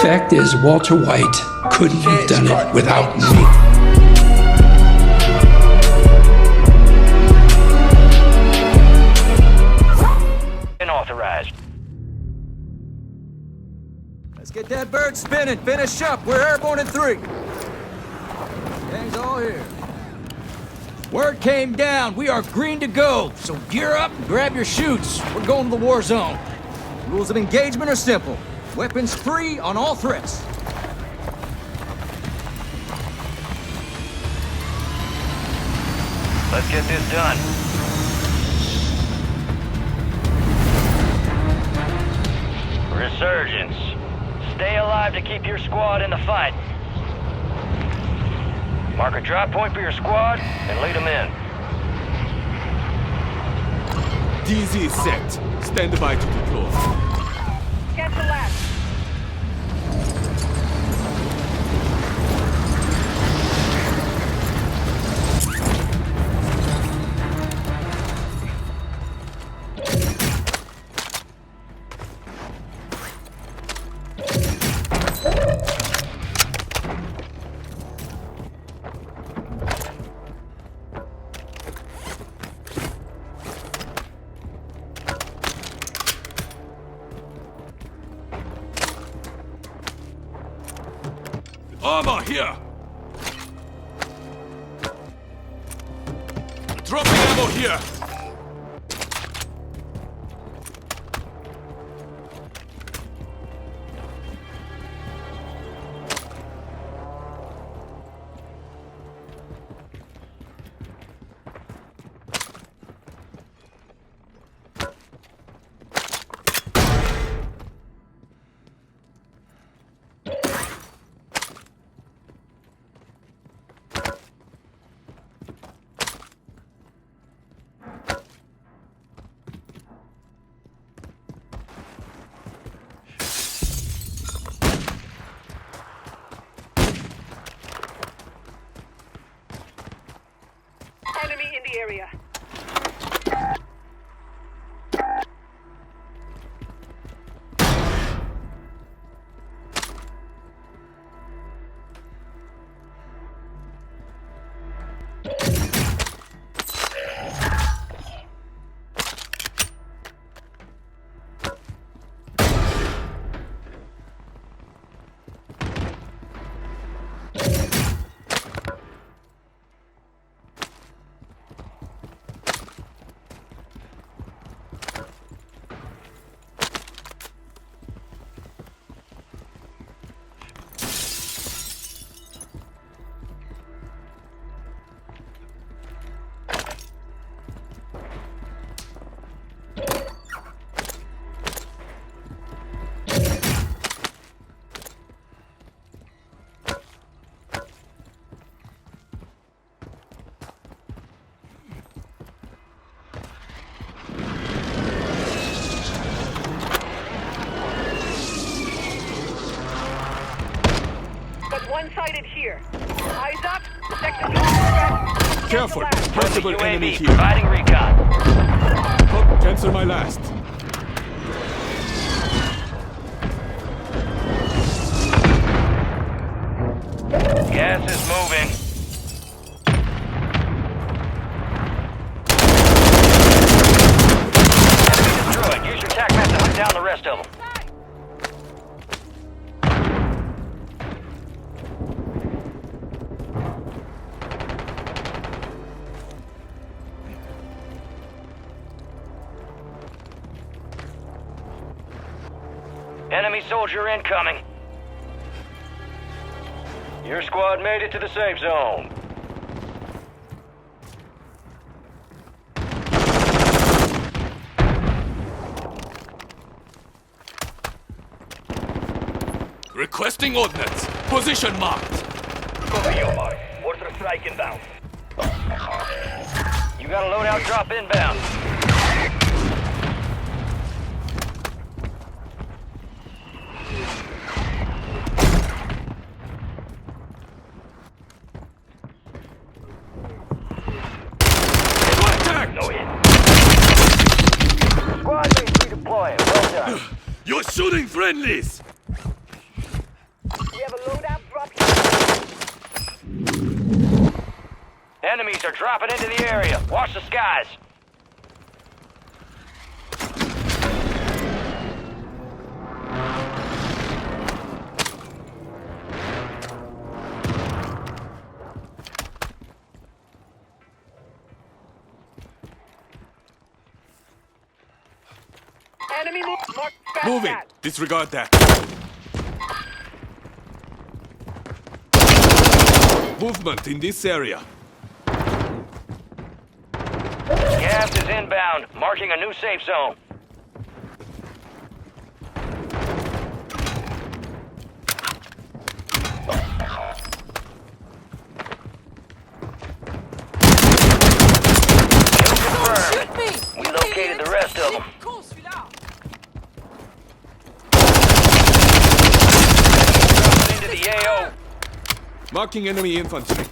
Fact is, Walter White couldn't have done it without me. Unauthorized. Let's get that bird spinning. Finish up. We're airborne in 3. Gang's all here. Word came down. We are green to go. So gear up and grab your chutes. We're going to the war zone. Rules of engagement are simple. Weapons free on all threats. Let's get this done. Resurgence. Stay alive to keep your squad in the fight. Mark a drop point for your squad and lead them in. DZ is set. Stand by to deploy. Cancel last. Armor here! Dropping ammo here! Enemy in the area. One-sided here. Eyes up. Sector threat. Careful! Possible enemy UAV here. providing recon. Oh, cancel my last. Gas is moving. Enemy destroyed. Use your tac map to hunt down the rest of them. Enemy soldier incoming. Your squad made it to the safe zone. Requesting ordnance. Position marked. Cover your mark. Mortar strike inbound. You got a loadout drop inbound. No hit. Squad mates redeploying. Well done. You're shooting friendlies! Enemies are dropping into the area. Watch the skies. Enemy move. Mark fast Moving. cat. Disregard that. Movement in this area. Gas is inbound, marking a new safe zone. Shoot me! We located the rest of them. Con celui-là! Dropping into the AO. Marking enemy infantry.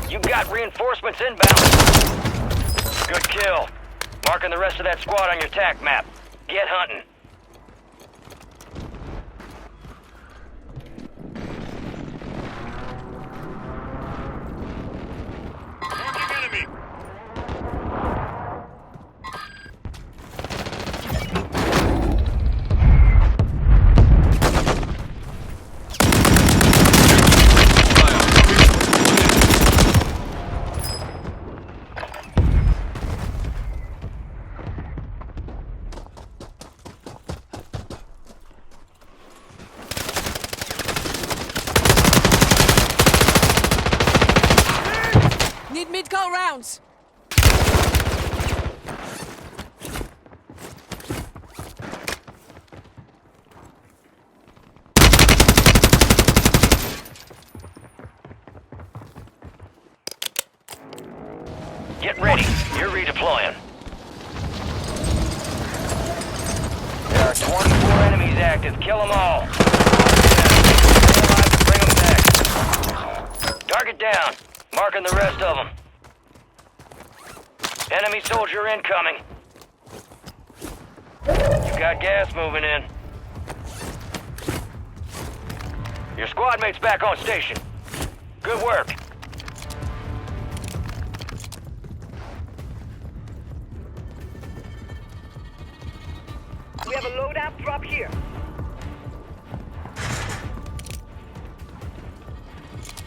You've got reinforcements inbound. Good kill. Marking the rest of that squad on your TAC map. Get hunting. Need mid-call rounds! Get ready. You're redeploying. There are 24 enemies active. Kill them all. Bring them back. Target down. Marking the rest of them. Enemy soldier incoming. You got gas moving in. Your squad mate's back on station. Good work. We have a loadout drop here.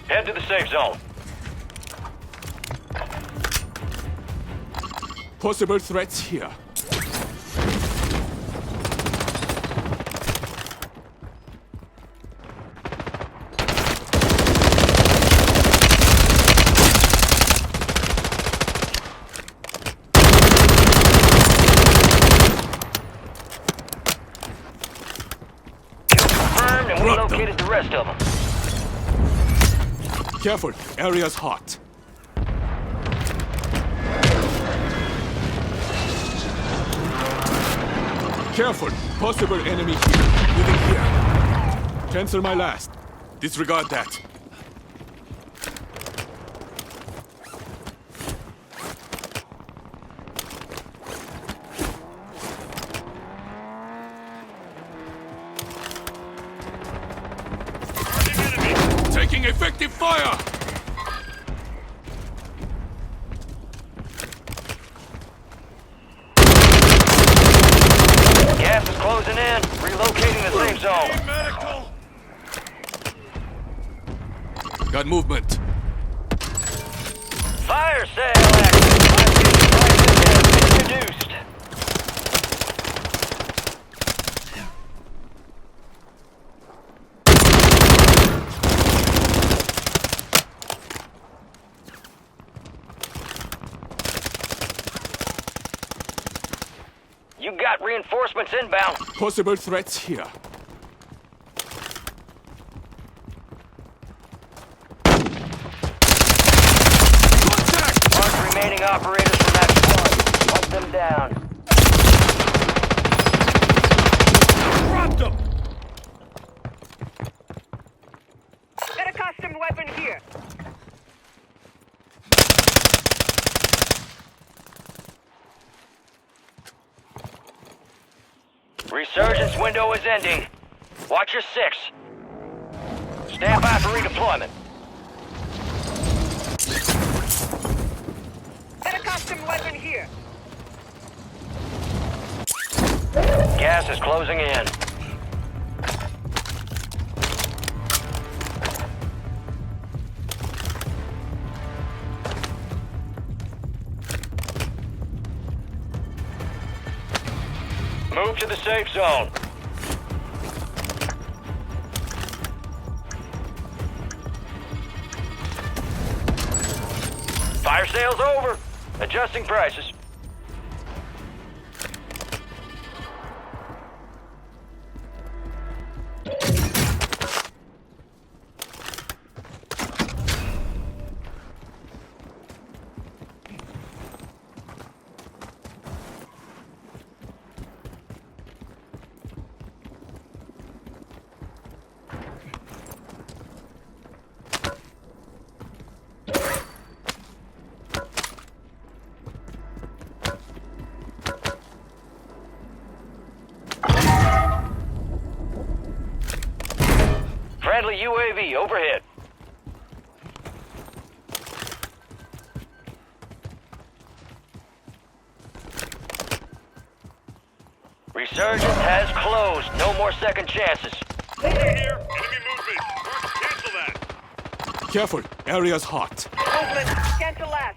Head to the safe zone. Possible threats here. Confirmed, and we Brought them. located the rest of them. Careful, area's hot. Careful, possible enemy here. Moving here. Cancel my last. Disregard that. Taking effective fire! Gas is closing in. Relocating the safe zone. Got movement. Fire sale active. Prices have been reduced. You got reinforcements inbound. Possible threats here. Mark remaining operators from that squad. Hunt them down. Dropped them! Got a custom weapon here. Resurgence window is ending. Watch your six. Stand by for redeployment. Gas is closing in. Move to the safe zone. Fire sale's over. Adjusting prices. Friendly UAV overhead. Resurgence has closed. No more second chances. Here, enemy movement. Cancel that. Careful, area's hot. Movement. Cancel last.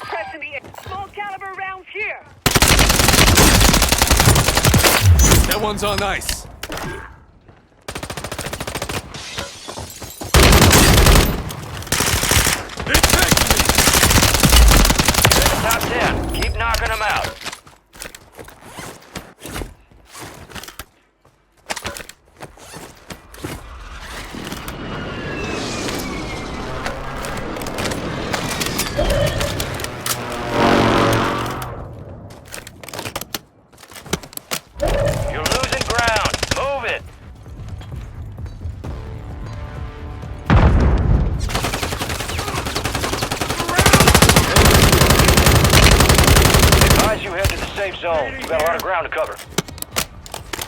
Pressing the small caliber rounds here. That one's on ice. It's taking me. Top 10. Keep knocking them out. You're losing ground. Move it. Advise you head to the safe zone. You got a lot of ground to cover.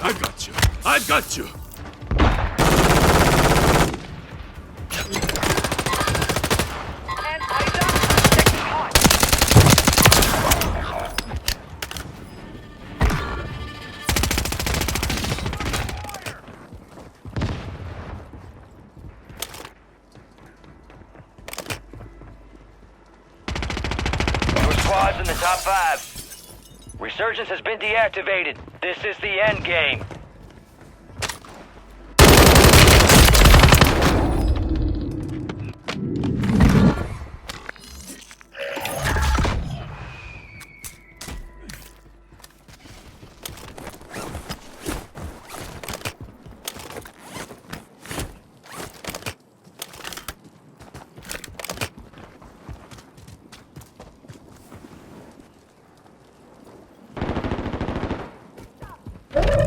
I got you. I got you. And eyes up. Second hot. Your squad's in the top 5. Resurgence has been deactivated. This is the end game.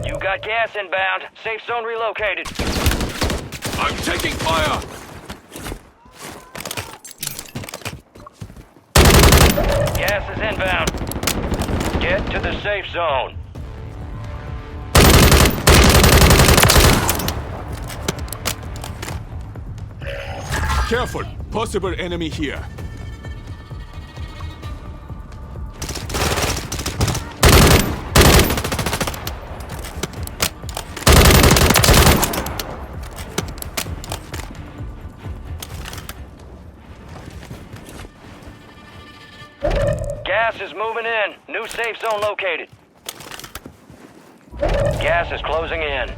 You got gas inbound. Safe zone relocated. I'm taking fire. Gas is inbound. Get to the safe zone. Careful, possible enemy here. Gas is moving in. New safe zone located. Gas is closing in.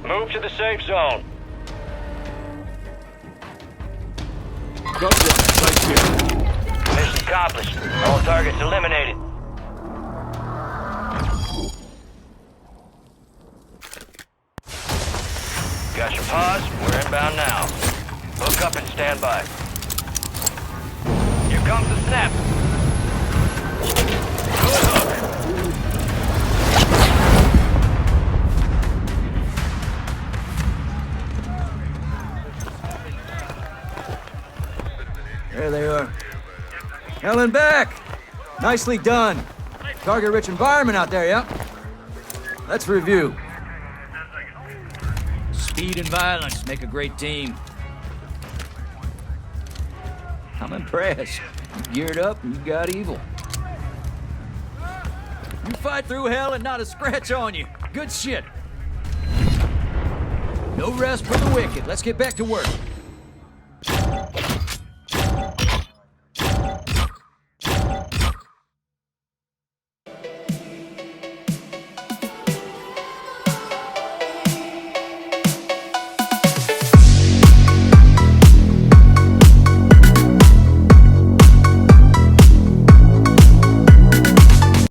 Move to the safe zone. Got one, right here. Mission accomplished. All targets eliminated. Got your pause. We're inbound now. Hook up and stand by. Here comes the snap. Good hook. There they are. Hell and back! Nicely done. Target-rich environment out there, yeah? Let's review. Speed and violence make a great team. I'm impressed. You geared up and you got evil. You fight through hell and not a scratch on you. Good shit. No rest for the wicked. Let's get back to work.